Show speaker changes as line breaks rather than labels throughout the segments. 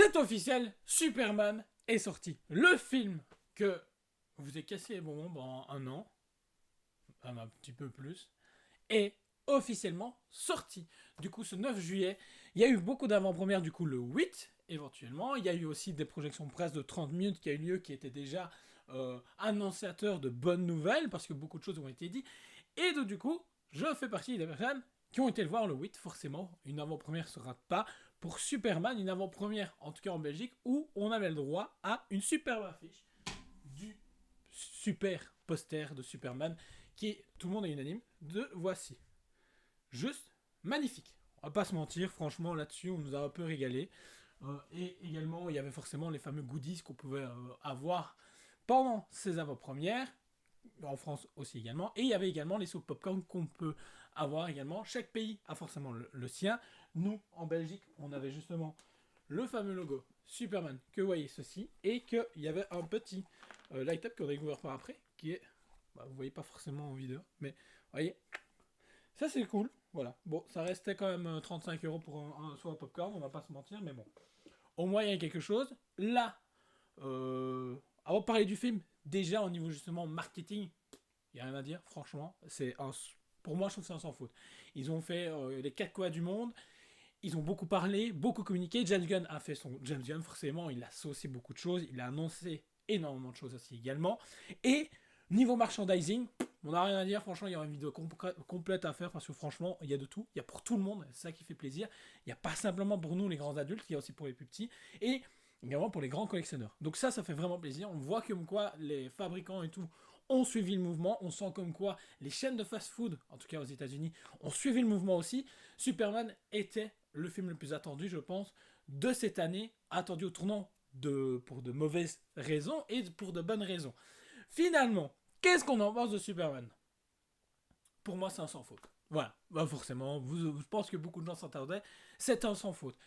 C'est officiel, Superman est sorti. Le film que vous avez cassé les bonbons pendant un an, un petit peu plus, est officiellement sorti. Du coup, ce 9 juillet, il y a eu beaucoup d'avant-premières, du coup, le 8, éventuellement. Il y a eu aussi des projections presse de 30 minutes qui a eu lieu, qui étaient déjà annonciateurs de bonnes nouvelles, parce que beaucoup de choses ont été dites. Et donc, du coup, je fais partie des personnes qui ont été le voir le 8, forcément. Une avant-première ne se rate pas. Pour Superman, une avant-première, en tout cas en Belgique, où on avait le droit à une superbe affiche du super poster de Superman, qui, tout le monde est unanime, de voici. Juste magnifique. On va pas se mentir, franchement, là-dessus, on nous a un peu régalé. Et également, il y avait forcément les fameux goodies qu'on pouvait avoir pendant ces avant-premières, en France aussi également. Et il y avait également les sauts de popcorn qu'on peut avoir également. Chaque pays a forcément le sien. Nous, en Belgique, on avait justement le fameux logo Superman que vous voyez ceci. Et qu'il y avait un petit light-up qu'on a découvert par après, qui est... Bah, vous voyez pas forcément en vidéo, mais vous voyez, ça c'est cool. Voilà. Bon, ça restait quand même 35 € pour soit un popcorn, on va pas se mentir, mais bon. Au moins il y a quelque chose. Là, avant de parler du film, déjà au niveau justement marketing, il n'y a rien à dire, franchement. Pour moi, je trouve que c'est un sans faute. Ils ont fait les 4 coins du monde. Ils ont beaucoup parlé, beaucoup communiqué. James Gunn a fait son James Gunn, forcément. Il a saucé beaucoup de choses. Il a annoncé énormément de choses aussi également. Et niveau merchandising, on n'a rien à dire. Franchement, il y aura une vidéo complète à faire parce que franchement, il y a de tout. Il y a pour tout le monde. C'est ça qui fait plaisir. Il n'y a pas simplement pour nous, les grands adultes. Il y a aussi pour les plus petits. Et également pour les grands collectionneurs. Donc ça fait vraiment plaisir. On voit comme quoi les fabricants et tout ont suivi le mouvement. On sent comme quoi les chaînes de fast-food, en tout cas aux États-Unis, ont suivi le mouvement aussi. Superman était le film le plus attendu, je pense, de cette année, attendu au tournant pour de mauvaises raisons et pour de bonnes raisons. Finalement, qu'est-ce qu'on en pense de Superman? Pour moi, c'est un sans faute. Voilà, bah forcément, je pense que beaucoup de gens s'attendaient, c'est un sans faute.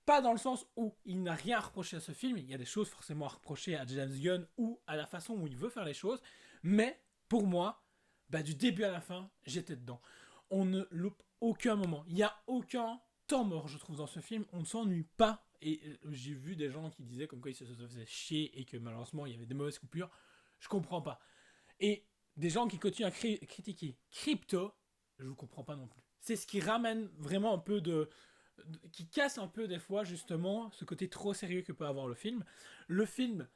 Pas dans le sens où il n'a rien à reprocher à ce film, il y a des choses forcément à reprocher à James Gunn ou à la façon où il veut faire les choses, mais pour moi, bah, du début à la fin, j'étais dedans. On ne loupe aucun moment, il n'y a aucun temps mort, je trouve, dans ce film, on ne s'ennuie pas. Et j'ai vu des gens qui disaient comme quoi ils se faisaient chier et que malheureusement il y avait des mauvaises coupures, je comprends pas. Et des gens qui continuent à critiquer Crypto, je vous comprends pas non plus. C'est ce qui ramène vraiment un peu qui casse un peu des fois justement ce côté trop sérieux que peut avoir le film. Le film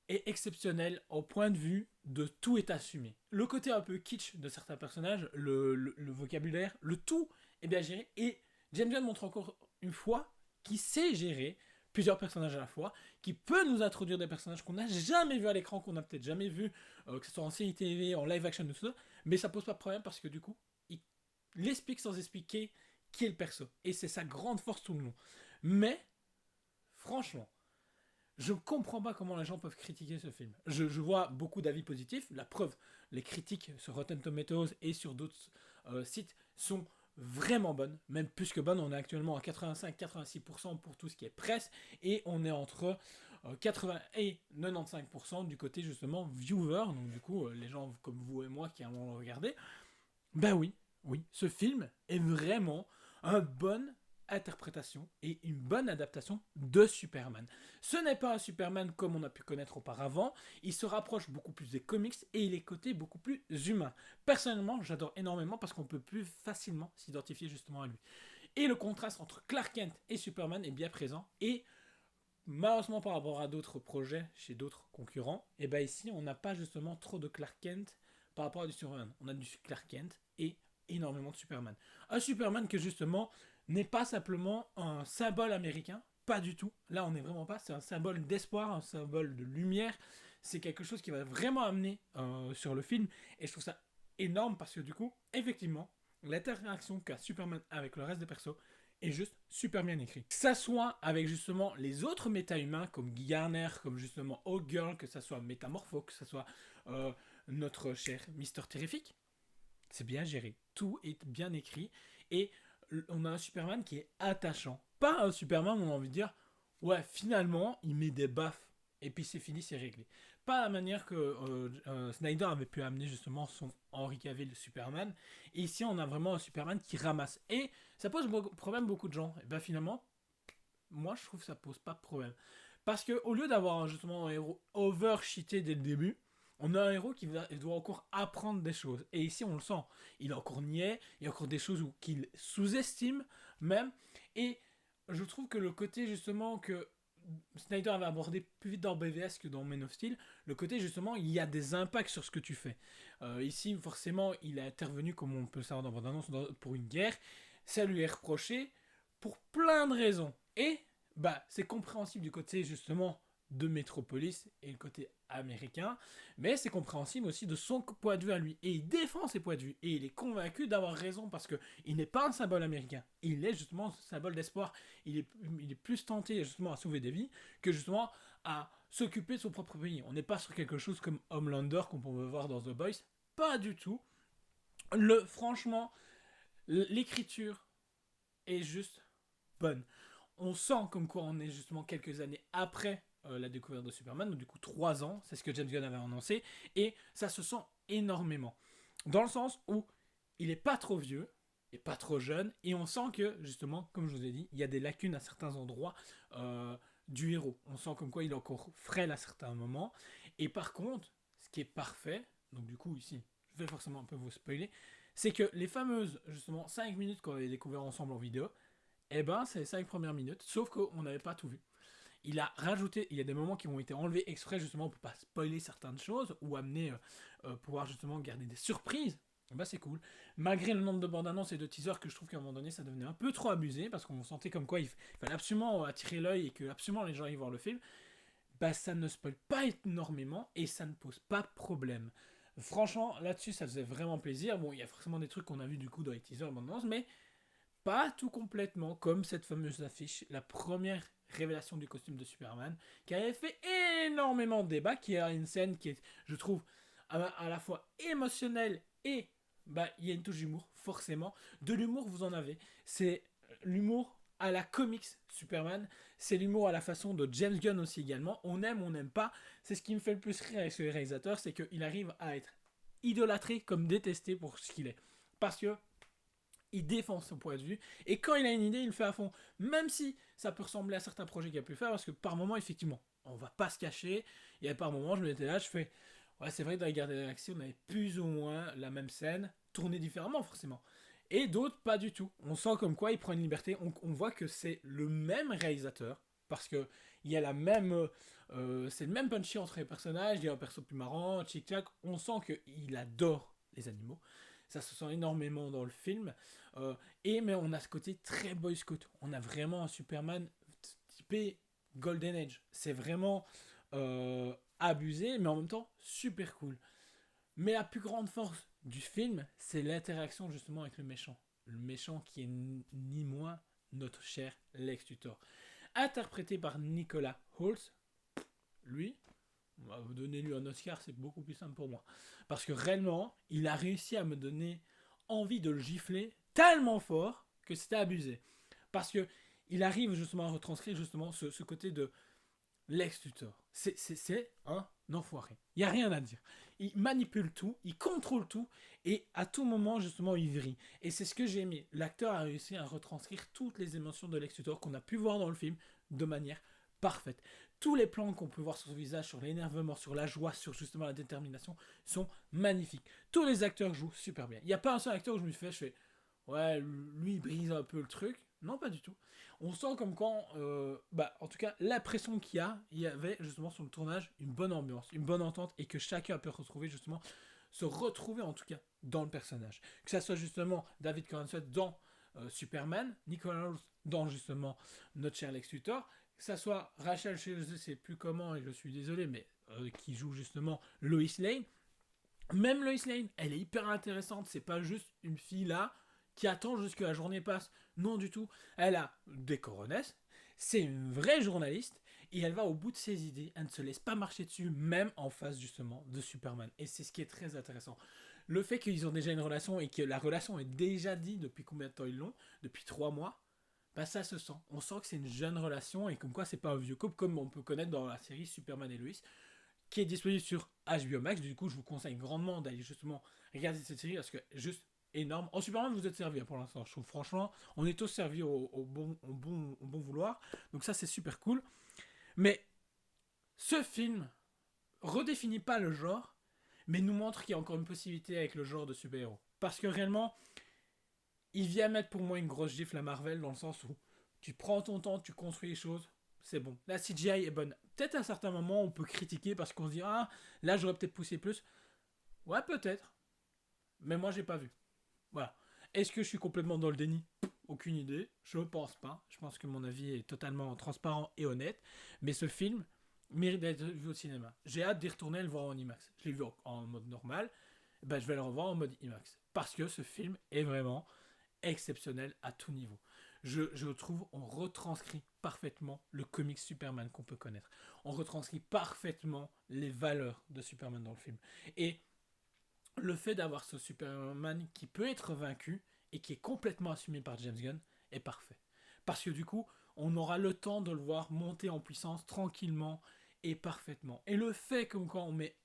est exceptionnel au point de vue de tout est assumé. Le côté un peu kitsch de certains personnages, le vocabulaire, le tout est bien géré. Et James Gunn montre encore une fois qu'il sait gérer plusieurs personnages à la fois, qui peut nous introduire des personnages qu'on n'a jamais vus à l'écran, qu'on n'a peut-être jamais vus, que ce soit en série TV, en live action, tout ça, mais ça pose pas de problème parce que du coup, il explique sans expliquer qui est le perso. Et c'est sa grande force tout le long. Mais, franchement, je ne comprends pas comment les gens peuvent critiquer ce film. Je vois beaucoup d'avis positifs. La preuve, les critiques sur Rotten Tomatoes et sur d'autres sites sont vraiment bonnes, même plus que bonnes. On est actuellement à 85-86% pour tout ce qui est presse et on est entre 80 et 95% du côté justement viewer, donc du coup les gens comme vous et moi qui allons le regarder. Ben oui, oui, ce film est vraiment une bonne interprétation et une bonne adaptation de Superman. Ce n'est pas un Superman comme on a pu connaître auparavant, il se rapproche beaucoup plus des comics et il est côté beaucoup plus humain. Personnellement, j'adore énormément parce qu'on peut plus facilement s'identifier justement à lui. Et le contraste entre Clark Kent et Superman est bien présent et malheureusement par rapport à d'autres projets chez d'autres concurrents, et bien ici on n'a pas justement trop de Clark Kent par rapport à du Superman. On a du Clark Kent et énormément de Superman. Un Superman que justement n'est pas simplement un symbole américain, pas du tout. Là on n'est vraiment pas, c'est un symbole d'espoir, un symbole de lumière. C'est quelque chose qui va vraiment amener sur le film et je trouve ça énorme parce que du coup, effectivement, l'interaction qu'a Superman avec le reste des persos est juste super bien écrit. Que ça soit avec justement les autres méta-humains comme Guy Garner, comme justement Hawkgirl, que ça soit Métamorpho, que ça soit notre cher Mister Terrific, c'est bien géré. Tout est bien écrit et on a un Superman qui est attachant. Pas un Superman où on a envie de dire ouais, finalement, il met des baffes et puis c'est fini, c'est réglé. Pas la manière que Snyder avait pu amener justement son Henry Cavill Superman. Et ici, on a vraiment un Superman qui ramasse. Et ça pose problème à beaucoup de gens. Et bien finalement, moi je trouve que ça pose pas de problème. Parce que au lieu d'avoir justement un héros over-cheaté dès le début, on a un héros il doit encore apprendre des choses. Et ici on le sent, il est encore niais, il y a encore des choses qu'il sous-estime même. Et je trouve que le côté justement que Snyder avait abordé plus vite dans BVS que dans Man of Steel, le côté justement, il y a des impacts sur ce que tu fais. Ici, forcément, il a intervenu, comme on peut le savoir dans votre annonce, pour une guerre. Ça lui est reproché pour plein de raisons. Et bah, c'est compréhensible du côté justement de Metropolis et le côté américain, mais c'est compréhensible aussi de son point de vue à lui. Et il défend ses points de vue et il est convaincu d'avoir raison parce que il n'est pas un symbole américain. Il est justement un symbole d'espoir. Il est plus tenté justement à sauver des vies que justement à s'occuper de son propre pays. On n'est pas sur quelque chose comme Homelander qu'on peut voir dans The Boys. Pas du tout. Franchement, l'écriture est juste bonne. On sent comme quoi on est justement quelques années après la découverte de Superman, donc du coup 3 ans, c'est ce que James Gunn avait annoncé, et ça se sent énormément. Dans le sens où il est pas trop vieux, et pas trop jeune, et on sent que, justement, comme je vous ai dit, il y a des lacunes à certains endroits du héros. On sent comme quoi il est encore frêle à certains moments, et par contre, ce qui est parfait, donc du coup ici, je vais forcément un peu vous spoiler, c'est que les fameuses, justement, 5 minutes qu'on avait découvert ensemble en vidéo, eh ben, c'est les 5 premières minutes, sauf qu'on n'avait pas tout vu. Il a rajouté, il y a des moments qui ont été enlevés exprès justement pour pas spoiler certaines choses ou amener, pouvoir justement garder des surprises. Bah c'est cool. Malgré le nombre de bandes annonces et de teasers que je trouve qu'à un moment donné ça devenait un peu trop abusé parce qu'on sentait comme quoi il fallait absolument attirer l'œil et que absolument les gens aillent voir le film. Bah ça ne spoil pas énormément et ça ne pose pas de problème. Franchement là-dessus ça faisait vraiment plaisir. Bon il y a forcément des trucs qu'on a vu du coup dans les teasers et bandes annonces mais pas tout complètement, comme cette fameuse affiche, la première révélation du costume de Superman, qui avait fait énormément de débats, qui a une scène qui est, je trouve, à la fois émotionnelle et bah il y a une touche d'humour, forcément. De l'humour, vous en avez. C'est l'humour à la comics Superman, c'est l'humour à la façon de James Gunn aussi également. On aime, on n'aime pas. C'est ce qui me fait le plus rire avec ce réalisateur, c'est qu'il arrive à être idolâtré comme détesté pour ce qu'il est. Parce que il défend son point de vue et quand il a une idée il le fait à fond, même si ça peut ressembler à certains projets qu'il a pu faire parce que par moments effectivement on va pas se cacher, il y a par moments je me mettais là je fais ouais c'est vrai que dans les Gardiens de la Galaxie on avait plus ou moins la même scène tournée différemment forcément et d'autres pas du tout, on sent comme quoi il prend une liberté, on voit que c'est le même réalisateur parce que il y a la même c'est le même punchy entre les personnages, il y a un perso plus marrant, tchic tchac, on sent qu'il adore les animaux, ça se sent énormément dans le film. Euh, mais on a ce côté très Boy Scout. On a vraiment un Superman typé Golden Age. C'est vraiment abusé, mais en même temps super cool. Mais la plus grande force du film, c'est l'interaction justement avec le méchant. Le méchant qui est ni moins notre cher Lex Luthor. Interprété par Nicolas Holtz, lui, on va vous donner lui un Oscar, c'est beaucoup plus simple pour moi. Parce que réellement, il a réussi à me donner envie de le gifler tellement fort que c'était abusé. Parce que il arrive justement à retranscrire justement ce côté de Lex Luthor. C'est un enfoiré. Il n'y a rien à dire. Il manipule tout, il contrôle tout, et à tout moment, justement, il vrille. Et c'est ce que j'ai aimé. L'acteur a réussi à retranscrire toutes les émotions de Lex Luthor qu'on a pu voir dans le film de manière parfaite. Tous les plans qu'on peut voir sur son visage, sur l'énervement, sur la joie, sur justement la détermination, sont magnifiques. Tous les acteurs jouent super bien. Il n'y a pas un seul acteur où je me fais, ouais, lui il brise un peu le truc. Non, pas du tout. On sent comme quand, en tout cas, l'impression il y avait justement sur le tournage une bonne ambiance, une bonne entente et que chacun peut retrouver justement, se retrouver en tout cas dans le personnage. Que ça soit justement David Corenswet dans Superman, Nicolas Hoult dans justement notre cher Lex Luthor, que ça soit Rachel, je ne sais plus comment et je suis désolé, mais qui joue justement Lois Lane. Même Lois Lane, elle est hyper intéressante, c'est pas juste une fille là qui attend jusque la journée passe. Non du tout. Elle a des coronesses, c'est une vraie journaliste, et elle va au bout de ses idées, elle ne se laisse pas marcher dessus, même en face justement de Superman. Et c'est ce qui est très intéressant. Le fait qu'ils ont déjà une relation et que la relation est déjà dit depuis combien de temps ils l'ont, depuis 3 mois, bah ça se sent. On sent que c'est une jeune relation et comme quoi c'est pas un vieux couple comme on peut connaître dans la série Superman et Lois, qui est disponible sur HBO Max. Du coup, je vous conseille grandement d'aller justement regarder cette série parce que juste énorme. En Superman, vous êtes servi pour l'instant. Je trouve, franchement, on est tous servis au bon vouloir. Donc ça, c'est super cool. Mais ce film redéfinit pas le genre, mais nous montre qu'il y a encore une possibilité avec le genre de super-héros. Parce que réellement, il vient mettre pour moi une grosse gifle à Marvel dans le sens où tu prends ton temps, tu construis les choses, c'est bon. La CGI est bonne. Peut-être à un certain moment, on peut critiquer parce qu'on se dit, ah, là j'aurais peut-être poussé plus. Ouais, peut-être. Mais moi, j'ai pas vu. Voilà. Est-ce que je suis complètement dans le déni? Aucune idée. Je pense pas. Je pense que mon avis est totalement transparent et honnête. Mais ce film mérite d'être vu au cinéma. J'ai hâte d'y retourner et le voir en IMAX. Je l'ai vu en mode normal. Ben, je vais le revoir en mode IMAX. Parce que ce film est vraiment exceptionnel à tout niveau. Je trouve on retranscrit parfaitement le comic Superman qu'on peut connaître. On retranscrit parfaitement les valeurs de Superman dans le film. Et le fait d'avoir ce Superman qui peut être vaincu et qui est complètement assumé par James Gunn est parfait. Parce que du coup, on aura le temps de le voir monter en puissance tranquillement et parfaitement. Et le fait que quand on met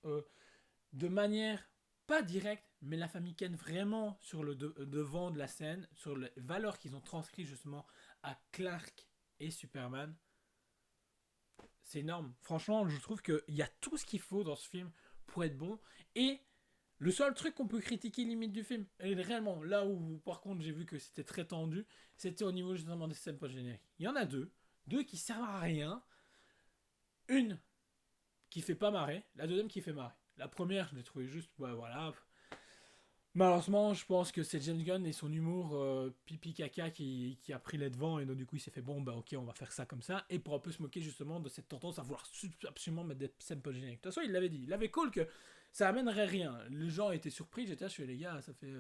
de manière pas directe, mais la famille Kent vraiment sur le devant de la scène, sur les valeurs qu'ils ont transcrites justement à Clark et Superman, c'est énorme. Franchement, je trouve qu'il y a tout ce qu'il faut dans ce film pour être bon. Et le seul truc qu'on peut critiquer limite du film, et réellement, là où par contre j'ai vu que c'était très tendu, c'était au niveau justement des scènes post-génériques. Il y en a deux qui servent à rien. Une qui fait pas marrer, la deuxième qui fait marrer. La première, je l'ai trouvé juste, ouais, voilà. Malheureusement, je pense que c'est James Gunn et son humour pipi caca qui a pris les devants et donc du coup il s'est fait bon bah ok on va faire ça comme ça et pour un peu se moquer justement de cette tendance à vouloir absolument mettre des scènes post-génériques. De toute façon il l'avait dit, il avait call que ça amènerait rien. Les gens étaient surpris, j'étais là, je suis les gars, ça fait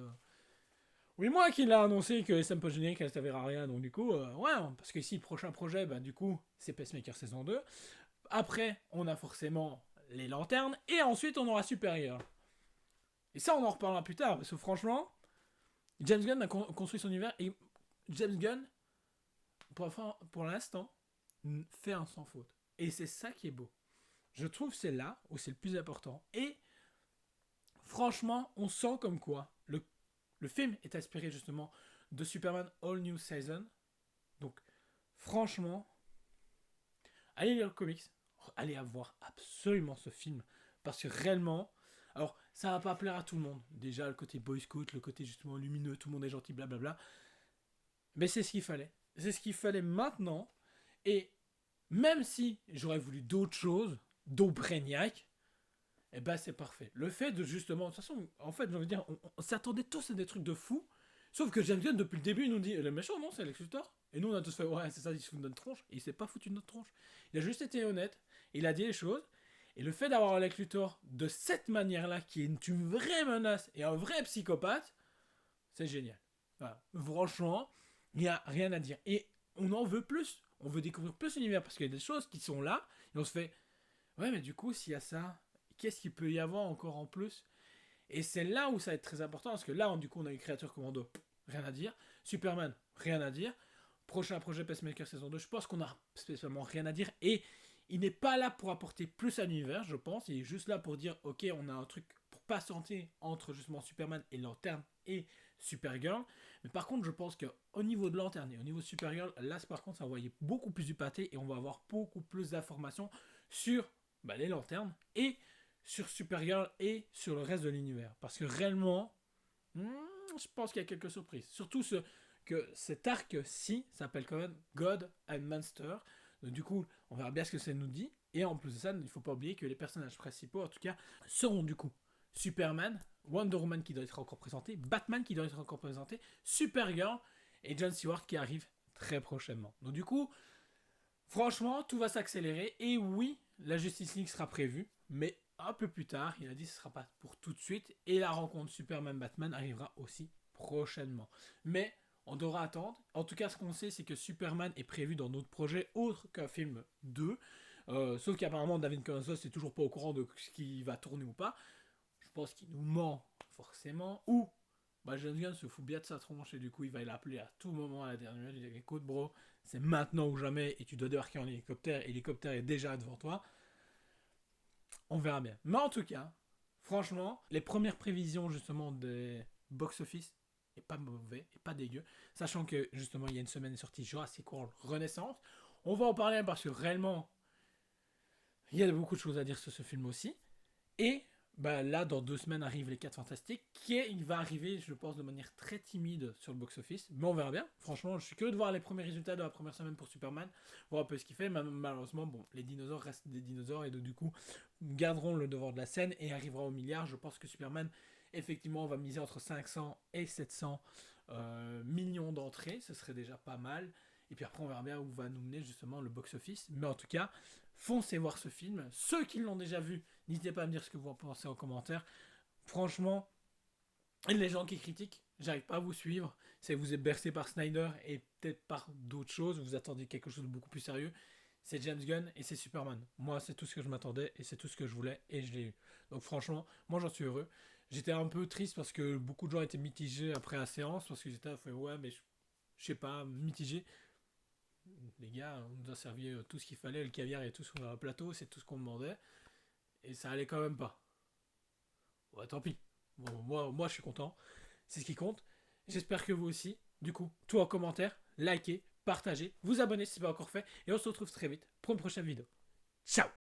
8 mois qu'il a annoncé que les scènes post-génériques elles servaient à rien donc du coup ouais parce que ici le prochain projet bah du coup c'est Pacemaker saison 2. Après on a forcément les lanternes et ensuite on aura Superior. Et ça, on en reparlera plus tard, parce que franchement, James Gunn a construit son univers et James Gunn, pour l'instant, fait un sans faute. Et c'est ça qui est beau. Je trouve que c'est là où c'est le plus important. Et franchement, on sent comme quoi le film est inspiré justement de Superman All New Season. Donc, franchement, allez lire le comics, allez voir absolument ce film. Parce que réellement, alors, ça va pas plaire à tout le monde. Déjà, le côté boy scout, le côté justement lumineux, tout le monde est gentil, blablabla. Mais c'est ce qu'il fallait. C'est ce qu'il fallait maintenant. Et même si j'aurais voulu d'autres choses, dont Brainiac, eh ben c'est parfait. Le fait de justement, de toute façon, en fait, j'ai envie de dire, on s'attendait tous à des trucs de fou. Sauf que James Gunn, depuis le début, il nous dit, le méchant, non, c'est Lex Luthor. Et nous, on a tous fait, ouais, c'est ça, il se fout de notre tronche. Et il s'est pas foutu de notre tronche. Il a juste été honnête. Il a dit les choses. Et le fait d'avoir Lex Luthor de cette manière-là, qui est une vraie menace et un vrai psychopathe, c'est génial. Voilà. Franchement, il n'y a rien à dire. Et on en veut plus. On veut découvrir plus l'univers parce qu'il y a des choses qui sont là. Et on se fait, ouais, mais du coup, s'il y a ça, qu'est-ce qu'il peut y avoir encore en plus? Et c'est là où ça va être très important parce que là, du coup, on a eu Créature Commando, rien à dire. Superman, rien à dire. Prochain projet Pacemaker saison 2, je pense qu'on a spécialement rien à dire. Et il n'est pas là pour apporter plus à l'univers, je pense. Il est juste là pour dire, ok, on a un truc pour patienter entre justement Superman et Lanterne et Supergirl. Mais par contre, je pense qu'au niveau de Lanterne et au niveau de Supergirl, là, par contre, ça va envoyer beaucoup plus du pâté et on va avoir beaucoup plus d'informations sur les lanternes et sur Supergirl et sur le reste de l'univers. Parce que réellement, je pense qu'il y a quelques surprises. Surtout que cet arc-ci s'appelle quand même God and Monster. Donc, du coup, on verra bien ce que ça nous dit. Et en plus de ça, il ne faut pas oublier que les personnages principaux, en tout cas, seront du coup Superman, Wonder Woman qui doit être encore présenté, Batman qui doit être encore présenté, Supergirl et John Stewart qui arrive très prochainement. Donc du coup, franchement, tout va s'accélérer. Et oui, la Justice League sera prévue, mais un peu plus tard. Il a dit que ce ne sera pas pour tout de suite. Et la rencontre Superman-Batman arrivera aussi prochainement. Mais on devra attendre. En tout cas, ce qu'on sait, c'est que Superman est prévu dans d'autres projets autres qu'un film 2. Sauf qu'apparemment, David Cronenberg n'est toujours pas au courant de ce qui va tourner ou pas. Je pense qu'il nous ment forcément. Ou James Gunn se fout bien de sa tronche et du coup, il va l'appeler à tout moment à la dernière minute. Il dit écoute, bro, c'est maintenant ou jamais et tu dois débarquer en hélicoptère et l'hélicoptère est déjà devant toi. On verra bien. Mais en tout cas, franchement, les premières prévisions justement des box-office et pas mauvais, et pas dégueu. Sachant que, justement, il y a une semaine est sorti Jurassic World Renaissance. On va en parler parce que réellement, il y a beaucoup de choses à dire sur ce film aussi. Et bah, là, dans 2 semaines, arrivent les 4 Fantastiques, il va arriver, je pense, de manière très timide sur le box-office. Mais on verra bien. Franchement, je suis curieux de voir les premiers résultats de la première semaine pour Superman, voir un peu ce qu'il fait. Malheureusement, bon, les dinosaures restent des dinosaures et du coup, garderont le devant de la scène et arrivera au milliard. Je pense que Superman, effectivement, on va miser entre 500 et 700 millions d'entrées. Ce serait déjà pas mal. Et puis après, on verra bien où va nous mener justement le box-office. Mais en tout cas, foncez voir ce film. Ceux qui l'ont déjà vu, n'hésitez pas à me dire ce que vous en pensez en commentaire. Franchement, les gens qui critiquent, j'arrive pas à vous suivre. C'est que vous êtes bercé par Snyder et peut-être par d'autres choses. Vous attendez quelque chose de beaucoup plus sérieux. C'est James Gunn et c'est Superman. Moi, c'est tout ce que je m'attendais et c'est tout ce que je voulais et je l'ai eu. Donc franchement, moi j'en suis heureux. J'étais un peu triste parce que beaucoup de gens étaient mitigés après la séance parce qu'ils étaient à fait ouais, mais je sais pas, mitigé. Les gars, on nous a servi tout ce qu'il fallait, le caviar et tout sur le plateau, c'est tout ce qu'on demandait. Et ça allait quand même pas. Ouais, tant pis. Bon, moi, je suis content. C'est ce qui compte. J'espère que vous aussi. Du coup, tout en commentaire, likez, partagez, vous abonnez si ce n'est pas encore fait. Et on se retrouve très vite pour une prochaine vidéo. Ciao!